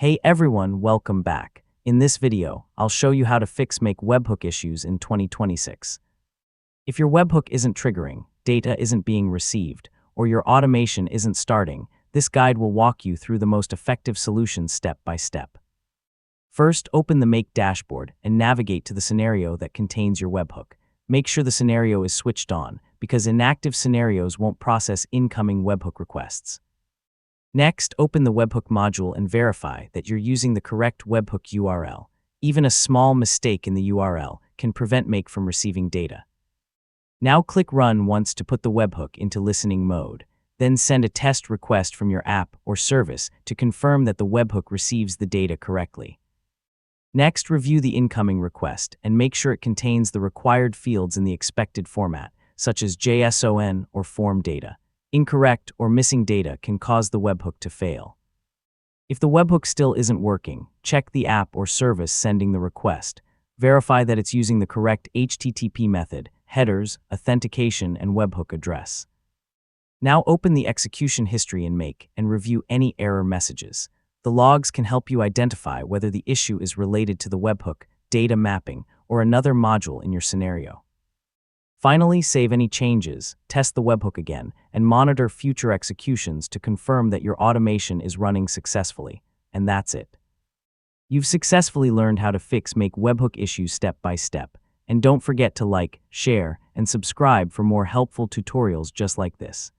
Hey everyone, welcome back. In this video, I'll show you how to fix make webhook issues in 2026. If your webhook isn't triggering, data isn't being received, or your automation isn't starting, this guide will walk you through the most effective solutions step by step. First, open the Make dashboard and navigate to the scenario that contains your webhook. Make sure the scenario is switched on, because inactive scenarios won't process incoming webhook requests. Next, open the Webhook module and verify that you're using the correct webhook URL. Even a small mistake in the URL can prevent Make from receiving data. Now click Run once to put the webhook into listening mode. Then send a test request from your app or service to confirm that the webhook receives the data correctly. Next, review the incoming request and make sure it contains the required fields in the expected format, such as JSON or form data. Incorrect or missing data can cause the webhook to fail. If the webhook still isn't working, check the app or service sending the request. Verify that it's using the correct HTTP method, headers, authentication, and webhook address. Now open the execution history in Make and review any error messages. The logs can help you identify whether the issue is related to the webhook, data mapping, or another module in your scenario. Finally, save any changes, test the webhook again, and monitor future executions to confirm that your automation is running successfully. And that's it. You've successfully learned how to fix make webhook issues step by step. And don't forget to like, share, and subscribe for more helpful tutorials just like this.